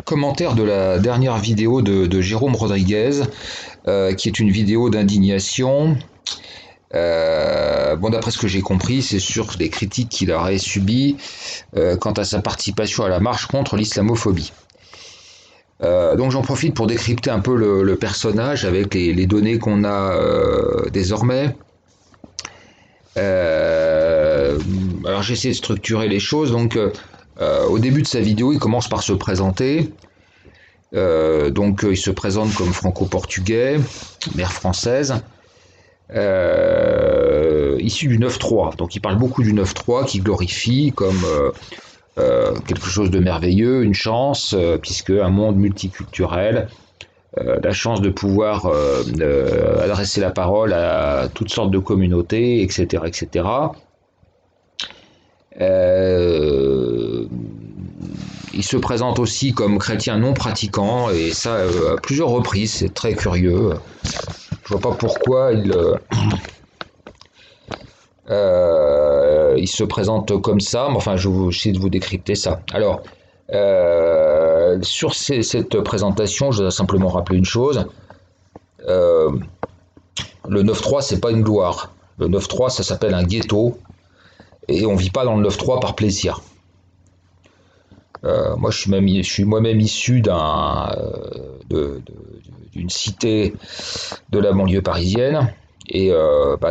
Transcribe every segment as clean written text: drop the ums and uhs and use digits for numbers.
Commentaire de la dernière vidéo de Jérôme Rodriguez, qui est une vidéo d'indignation. Bon, d'après ce que j'ai compris, c'est sur les critiques qu'il aurait subies quant à sa participation à la marche contre l'islamophobie. Donc j'en profite pour décrypter un peu le personnage avec les données qu'on a désormais. Alors j'ai essayé de structurer les choses. Donc au début de sa vidéo, il commence par se présenter. Donc il se présente comme franco-portugais, mère française, issu du 9-3. Donc il parle beaucoup du 9-3 qui glorifie comme quelque chose de merveilleux, une chance, puisque un monde multiculturel, la chance de pouvoir adresser la parole à toutes sortes de communautés, etc., etc. Il se présente aussi comme chrétien non pratiquant, et ça à plusieurs reprises, c'est très curieux. Je vois pas pourquoi il se présente comme ça, mais enfin je vais essayer de vous décrypter ça. Alors, sur cette présentation, je dois simplement rappeler une chose. Le 9-3, c'est pas une gloire. Le 9-3, ça s'appelle un ghetto, et on vit pas dans le 9-3 par plaisir. Moi, je suis moi-même issu d'une cité de la banlieue parisienne, et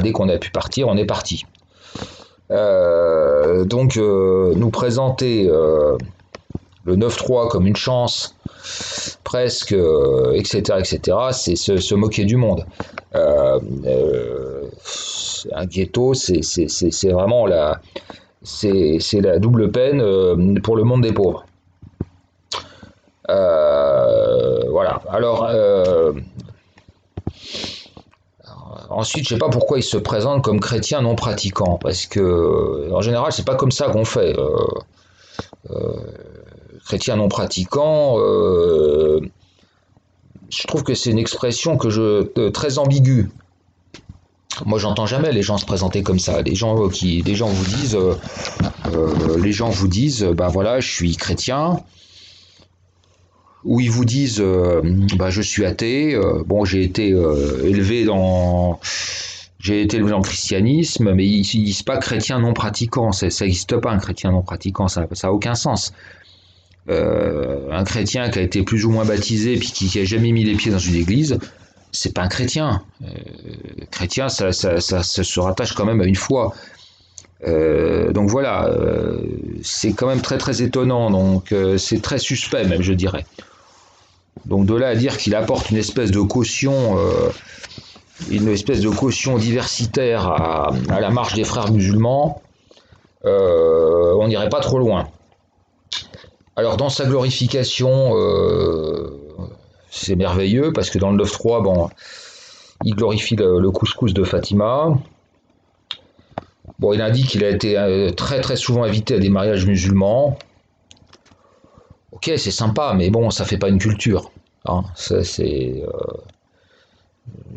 dès qu'on a pu partir, on est parti. Donc, nous présenter le 9-3 comme une chance, presque, etc., etc., c'est se moquer du monde. Un ghetto, c'est vraiment c'est la double peine pour le monde des pauvres. Voilà. Alors, ensuite, je ne sais pas pourquoi il se présente comme chrétien non pratiquant, parce que en général, c'est pas comme ça qu'on fait. Chrétien non pratiquant, je trouve que c'est une expression très ambiguë. Moi, j'entends jamais les gens se présenter comme ça. Les gens vous disent, ben voilà, je suis chrétien, ou ils vous disent, je suis athée. Bon, j'ai été élevé dans le christianisme, mais ils ne disent pas chrétien non pratiquant. Ça n'existe pas un chrétien non pratiquant. Ça n'a aucun sens. Un chrétien qui a été plus ou moins baptisé puis qui a jamais mis les pieds dans une église, c'est pas un chrétien. Chrétien, ça se rattache quand même à une foi. Donc voilà, c'est quand même très très étonnant. Donc c'est très suspect même, je dirais. Donc de là à dire qu'il apporte une espèce de caution diversitaire à la marche des frères musulmans, on n'irait pas trop loin. Alors dans sa glorification, c'est merveilleux parce que dans le 9-3, bon, il glorifie le couscous de Fatima. Bon, il indique qu'il a été très très souvent invité à des mariages musulmans. Ok, c'est sympa, mais bon, ça fait pas une culture. Hein.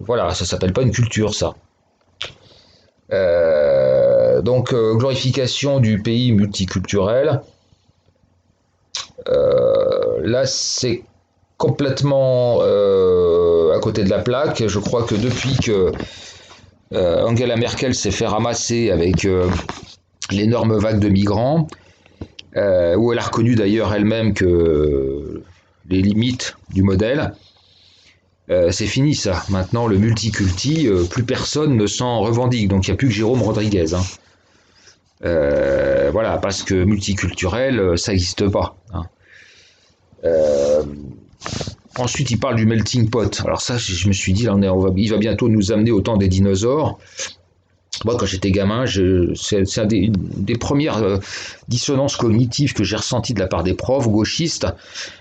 Voilà, ça s'appelle pas une culture, ça. Donc, glorification du pays multiculturel. Là, c'est complètement à côté de la plaque. Je crois que depuis que Angela Merkel s'est fait ramasser avec l'énorme vague de migrants, où elle a reconnu d'ailleurs elle-même que les limites du modèle, c'est fini ça. Maintenant, le multiculti, plus personne ne s'en revendique. Donc, il n'y a plus que Jérôme Rodriguez. Hein. Voilà, parce que multiculturel, ça n'existe pas. Hein. Ensuite, il parle du melting pot. Alors ça, je me suis dit, là, il va bientôt nous amener au temps des dinosaures. Moi, quand j'étais gamin, c'est une des premières dissonances cognitives que j'ai ressenties de la part des profs gauchistes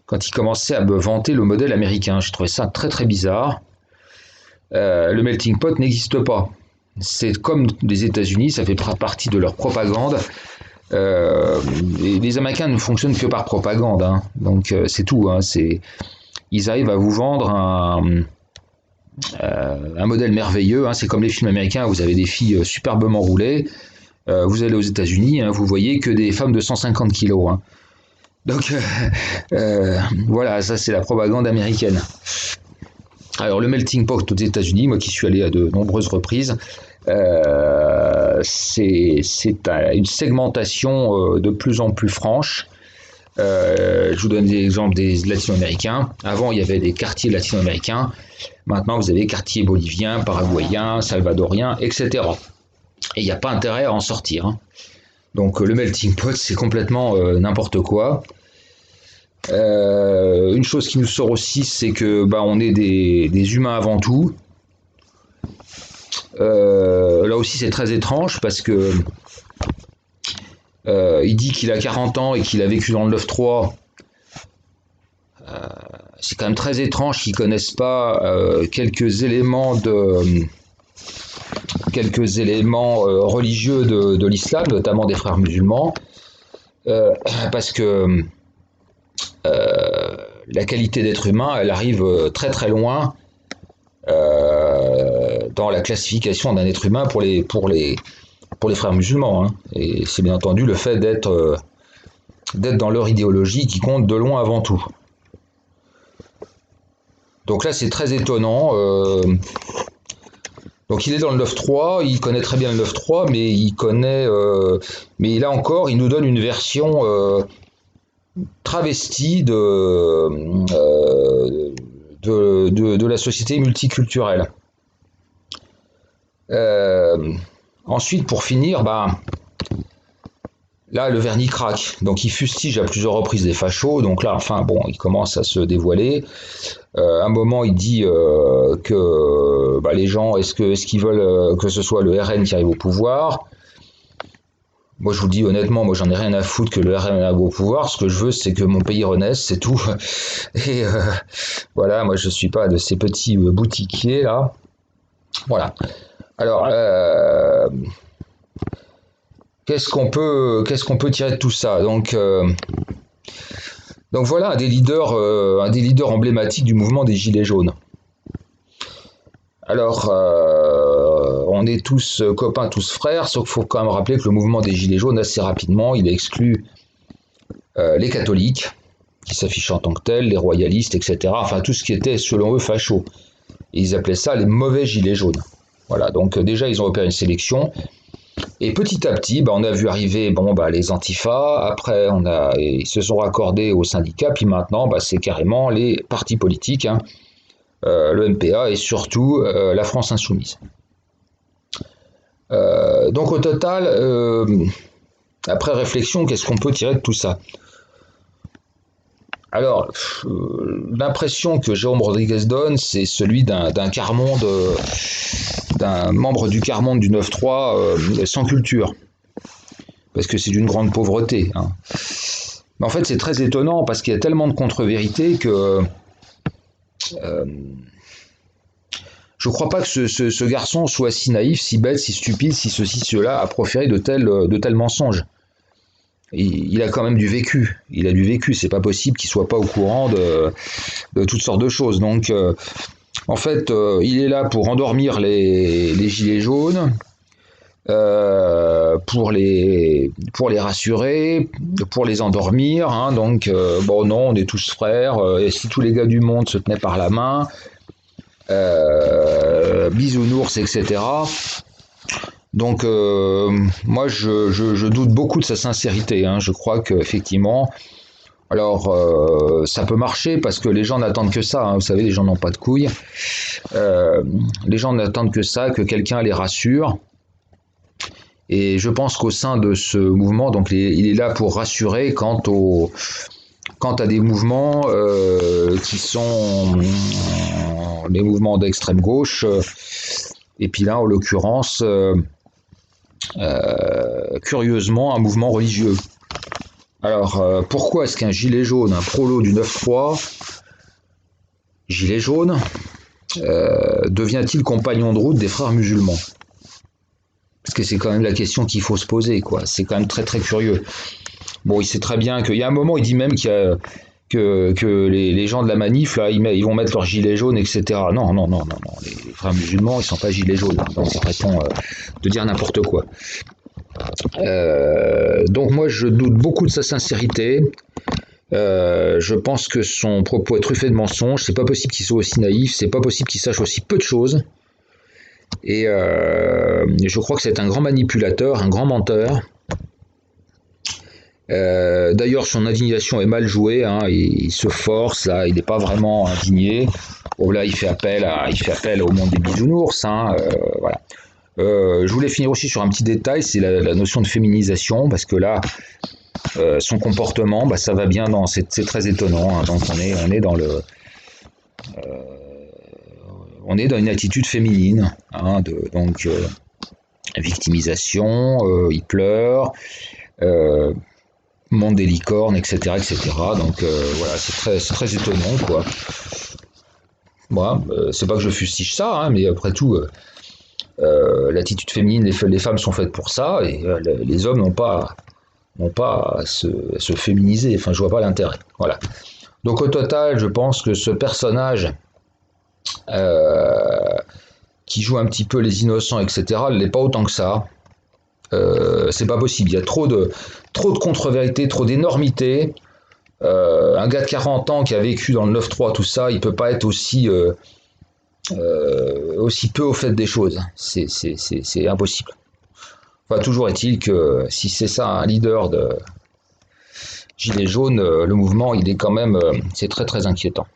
quand ils commençaient à me vanter le modèle américain. J'ai trouvé ça très très bizarre. Le melting pot n'existe pas. C'est comme les États-Unis, ça fait partie de leur propagande. Les Américains ne fonctionnent que par propagande, hein. Donc c'est tout. Hein. Ils arrivent à vous vendre un modèle merveilleux. Hein. C'est comme les films américains, vous avez des filles superbement roulées. Vous allez aux États-Unis, hein, vous voyez que des femmes de 150 kilos. Hein. Donc voilà, ça c'est la propagande américaine. Alors le melting pot aux États-Unis, moi qui suis allé à de nombreuses reprises, c'est une segmentation de plus en plus franche. Je vous donne des exemples des latino-américains. Avant, il y avait des quartiers latino-américains. Maintenant, vous avez des quartiers boliviens, paraguayens, salvadoriens, etc. Et il n'y a pas intérêt à en sortir, hein. Donc le melting pot, c'est complètement n'importe quoi. Une chose qui nous sort aussi, c'est que on est des humains avant tout. Là aussi, c'est très étrange parce que il dit qu'il a 40 ans et qu'il a vécu dans le 9-3. C'est quand même très étrange qu'ils connaissent pas quelques éléments religieux de l'islam, notamment des frères musulmans, parce que la qualité d'être humain, elle arrive très très loin dans la classification d'un être humain pour les frères musulmans, hein. Et c'est bien entendu le fait d'être dans leur idéologie qui compte de loin avant tout. Donc là, c'est très étonnant. Donc il est dans le 9-3, il connaît très bien le 9-3, mais mais là encore, il nous donne une version travestie de la société multiculturelle. Ensuite, pour finir, là, le vernis craque. Donc, il fustige à plusieurs reprises les fachos. Donc là, enfin, bon, il commence à se dévoiler. À un moment, il dit que les gens, est-ce qu'ils veulent que ce soit le RN qui arrive au pouvoir? Moi, je vous dis honnêtement, moi, j'en ai rien à foutre que le RN arrive au pouvoir. Ce que je veux, c'est que mon pays renaisse, c'est tout. Et voilà, moi, je suis pas de ces petits boutiquiers là. Voilà. Alors, qu'est-ce qu'on peut tirer de tout ça? Donc voilà un des leaders emblématiques du mouvement des Gilets jaunes. Alors, on est tous copains, tous frères, sauf qu'il faut quand même rappeler que le mouvement des Gilets jaunes, assez rapidement, il a exclu les catholiques, qui s'affichaient en tant que tels, les royalistes, etc. Enfin, tout ce qui était, selon eux, facho. Et ils appelaient ça les mauvais Gilets jaunes. Voilà, donc déjà, ils ont opéré une sélection. Et petit à petit, on a vu arriver les antifas, après ils se sont raccordés aux syndicats, puis maintenant c'est carrément les partis politiques, hein, le MPA et surtout la France Insoumise. Donc au total, après réflexion, qu'est-ce qu'on peut tirer de tout ça? Alors, l'impression que Jérôme Rodriguez donne, c'est celui d'un quart-monde, d'un membre du quart-monde du 9-3 sans culture. Parce que c'est d'une grande pauvreté, hein. Mais en fait, c'est très étonnant parce qu'il y a tellement de contre-vérités que je ne crois pas que ce garçon soit si naïf, si bête, si stupide, si ceci, cela, à proférer de tels mensonges. Il a quand même du vécu. Il a du vécu. C'est pas possible qu'il soit pas au courant de toutes sortes de choses. Donc, en fait, il est là pour endormir les gilets jaunes, pour les rassurer, pour les endormir, hein. Donc, non, on est tous frères. Et si tous les gars du monde se tenaient par la main, bisounours, etc. Donc moi je doute beaucoup de sa sincérité, hein. Je crois qu'effectivement, alors ça peut marcher parce que les gens n'attendent que ça, hein. Vous savez, les gens n'ont pas de couilles. Les gens n'attendent que ça, que quelqu'un les rassure. Et je pense qu'au sein de ce mouvement, donc il est là pour rassurer quant à des mouvements qui sont les mouvements d'extrême gauche. Et puis là, en l'occurrence, curieusement, un mouvement religieux. Alors, pourquoi est-ce qu'un gilet jaune, un prolo du 9-3, gilet jaune, devient-il compagnon de route des frères musulmans? Parce que c'est quand même la question qu'il faut se poser, quoi. C'est quand même très très curieux. Bon, il sait très bien qu'il y a un moment, il dit même que les gens de la manif, là, ils vont mettre leur gilet jaune, etc. Non. Les frères musulmans, ils sont pas gilets jaunes. Donc, arrêtons de dire n'importe quoi. Donc, moi, je doute beaucoup de sa sincérité. Je pense que son propos est truffé de mensonges. C'est pas possible qu'il soit aussi naïf. C'est pas possible qu'il sache aussi peu de choses. Et je crois que c'est un grand manipulateur, un grand menteur. D'ailleurs, son indignation est mal jouée. Hein, il se force, là, il n'est pas vraiment indigné. Bon, là, il fait appel au monde des bisounours. Hein, voilà. Je voulais finir aussi sur un petit détail, c'est la notion de féminisation, parce que là, son comportement, bah, ça va bien dans, c'est très étonnant. Hein, donc, on est dans une attitude féminine, hein, donc victimisation, il pleure. Euh, Monde des licornes, etc., etc. Donc voilà, c'est très étonnant, quoi. Moi, c'est pas que je fustige ça, hein, mais après tout, l'attitude féminine, les femmes sont faites pour ça, et les hommes n'ont pas à se féminiser. Enfin, je vois pas l'intérêt. Voilà. Donc au total, je pense que ce personnage euh, qui joue un petit peu les innocents, etc., ne l'est pas autant que ça. C'est pas possible. Il y a trop de contre-vérités, trop d'énormités. Un gars de 40 ans qui a vécu dans le 9-3, tout ça, il peut pas être aussi peu au fait des choses. C'est impossible. Enfin, toujours est-il que si c'est ça un leader de Gilets jaunes, le mouvement, il est quand même, c'est très très inquiétant.